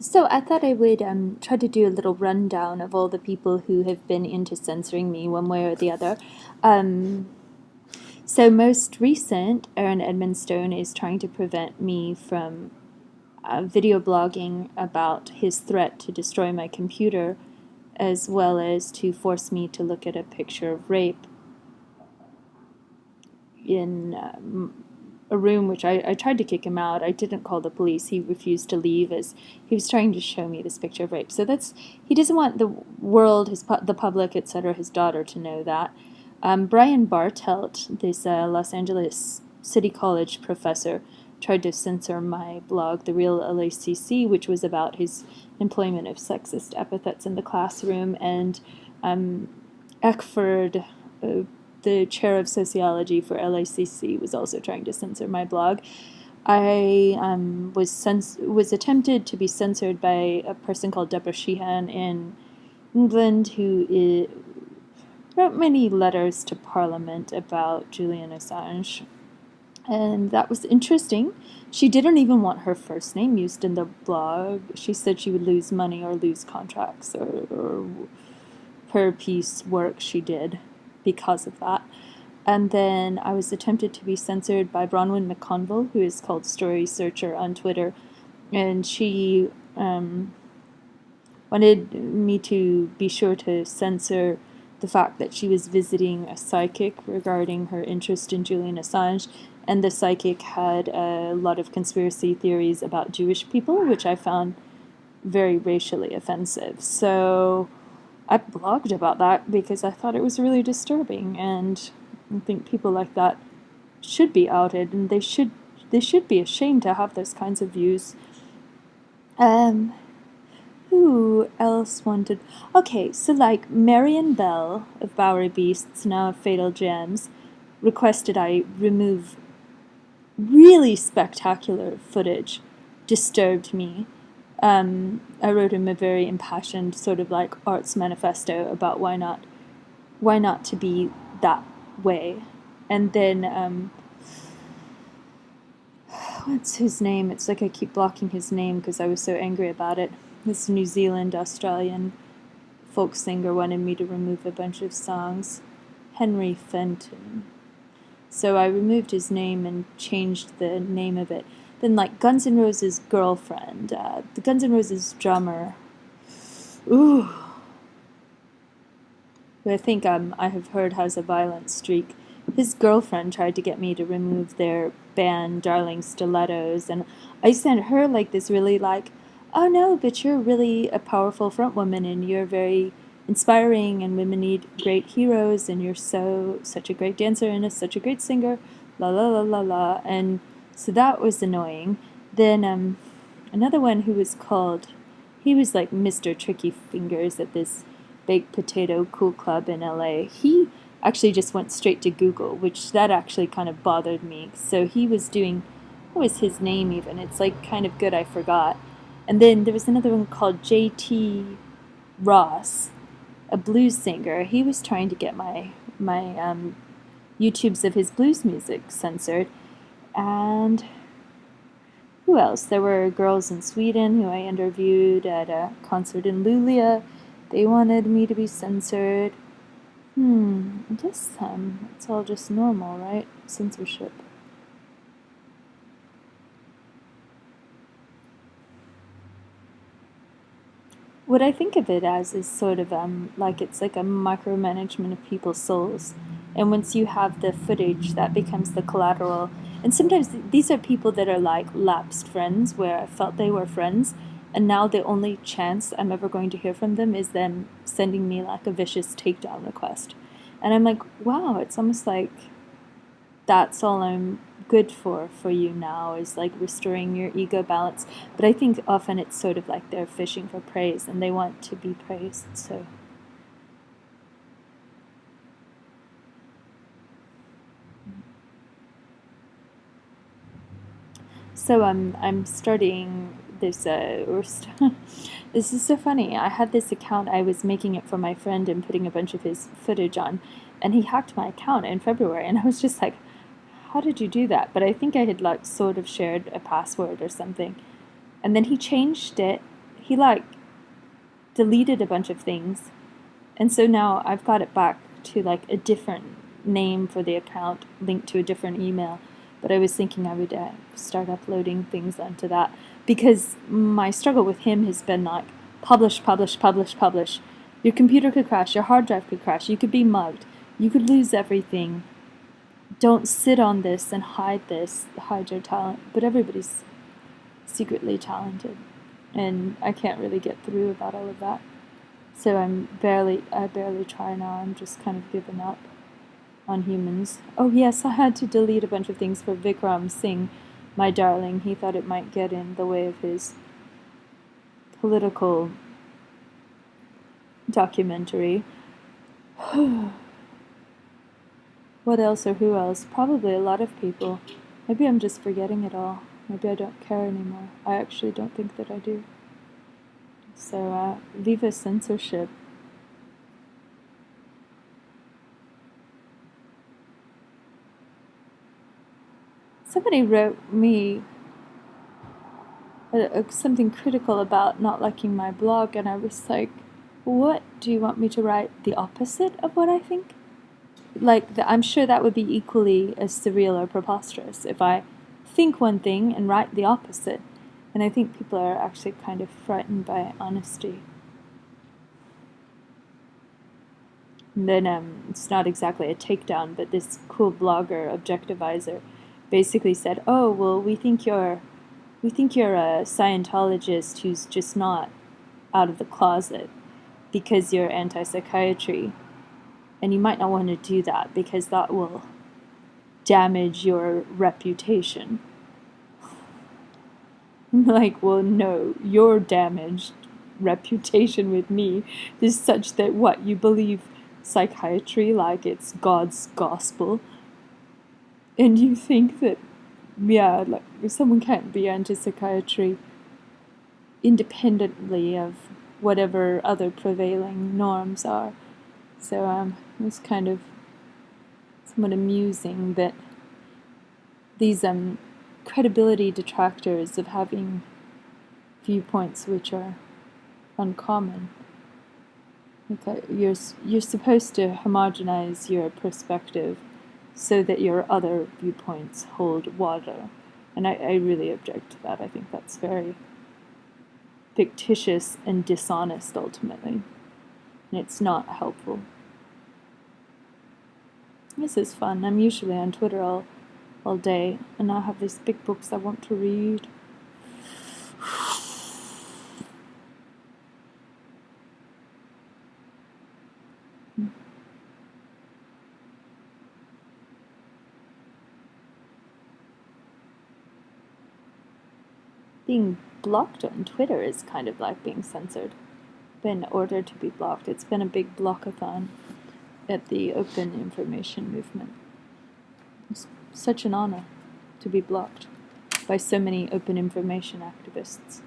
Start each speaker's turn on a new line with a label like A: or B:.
A: So I thought I would try to do a little rundown of all the people who have been into censoring me one way or the other. Um, so most recent, Aaron Edmonstone is trying to prevent me from video blogging about his threat to destroy my computer, as well as to force me to look at a picture of rape in a room, which I tried to kick him out. I didn't call the police. He refused to leave as he was trying to show me this picture of rape. So he doesn't want the world, the public, etc., his daughter to know that. Brian Bartelt, this Los Angeles City College professor, tried to censor my blog, The Real LACC, which was about his employment of sexist epithets in the classroom, and Eckford, the chair of sociology for LACC, was also trying to censor my blog. I was attempted to be censored by a person called Deborah Sheehan in England, who wrote many letters to Parliament about Julian Assange. And that was interesting. She didn't even want her first name used in the blog. She said she would lose money or lose contracts or per piece work she did because of that. And then I was attempted to be censored by Bronwyn McConville, who is called Story Searcher on Twitter. And she wanted me to be sure to censor the fact that she was visiting a psychic regarding her interest in Julian Assange. And the psychic had a lot of conspiracy theories about Jewish people, which I found very racially offensive. So I blogged about that because I thought it was really disturbing, and I think people like that should be outed, and they should be ashamed to have those kinds of views. Who else wanted? Okay, so like Marion Bell of Bowery Beasts, now of Fatal Gems, requested I remove really spectacular footage. Disturbed me. I wrote him a very impassioned sort of like arts manifesto about why not to be that way. And then what's his name? It's like I keep blocking his name because I was so angry about it. This New Zealand Australian folk singer wanted me to remove a bunch of songs. Henry Fenton. So I removed his name and changed the name of it. Then like Guns N' Roses' girlfriend, the Guns N' Roses drummer, ooh, who I think I have heard has a violent streak. His girlfriend tried to get me to remove their band, Darling Stilettos, and I sent her like this really like, oh no, but you're really a powerful front woman and you're very inspiring and women need great heroes and you're such a great dancer and such a great singer, la la la la la. And so that was annoying. Then another one who was called, he was like Mr. Tricky Fingers at this baked potato cool club in LA. He actually just went straight to Google, which that actually kind of bothered me. So he was doing, what was his name even? It's like kind of good I forgot. And then there was another one called J.T. Ross, a blues singer. He was trying to get my YouTubes of his blues music censored. And who else? There were girls in Sweden who I interviewed at a concert in Luleå. They wanted me to be censored. I guess it's all just normal, right? Censorship. What I think of it as is sort of like it's like a micromanagement of people's souls. And once you have the footage, that becomes the collateral. And sometimes these are people that are like lapsed friends where I felt they were friends. And now the only chance I'm ever going to hear from them is them sending me like a vicious takedown request. And I'm like, wow, it's almost like that's all I'm good for you now is like restoring your ego balance. But I think often it's sort of like they're fishing for praise and they want to be praised. So I'm starting this. This is so funny. I had this account. I was making it for my friend and putting a bunch of his footage on, and he hacked my account in February. And I was just like, "How did you do that?" But I think I had like sort of shared a password or something, and then he changed it. he like deleted a bunch of things, and so now I've got it back to like a different name for the account linked to a different email. But I was thinking I would start uploading things onto that, because my struggle with him has been like publish, publish, publish, publish. Your computer could crash, your hard drive could crash, you could be mugged, you could lose everything. Don't sit on this and hide your talent. But everybody's secretly talented, and I can't really get through about all of that. So I barely try now. I'm just kind of given up on humans. Oh yes, I had to delete a bunch of things for Vikram Singh, my darling. He thought it might get in the way of his political documentary. What else or who else? Probably a lot of people. Maybe I'm just forgetting it all. Maybe I don't care anymore. I actually don't think that I do. So, viva censorship. Somebody wrote me something critical about not liking my blog, and I was like, what, do you want me to write the opposite of what I think? Like, I'm sure that would be equally as surreal or preposterous if I think one thing and write the opposite. And I think people are actually kind of frightened by honesty. And then it's not exactly a takedown, but this cool blogger, Objectivizer, basically said, oh, well, we think you're a Scientologist who's just not out of the closet because you're anti-psychiatry. And you might not want to do that because that will damage your reputation. I'm like, well, no, your damaged reputation with me is such that what, you believe psychiatry like it's God's gospel, and you think that, yeah, like someone can't be anti-psychiatry independently of whatever other prevailing norms are. So it was kind of somewhat amusing that these credibility detractors of having viewpoints which are uncommon. You're supposed to homogenize your perspective so that your other viewpoints hold water. And I really object to that. I think that's very fictitious and dishonest ultimately. And it's not helpful. This is fun. I'm usually on Twitter all day, and I have these big books I want to read. Being blocked on Twitter is kind of like being censored. Been ordered to be blocked. It's been a big blockathon at the Open Information Movement. It's such an honor to be blocked by so many open information activists.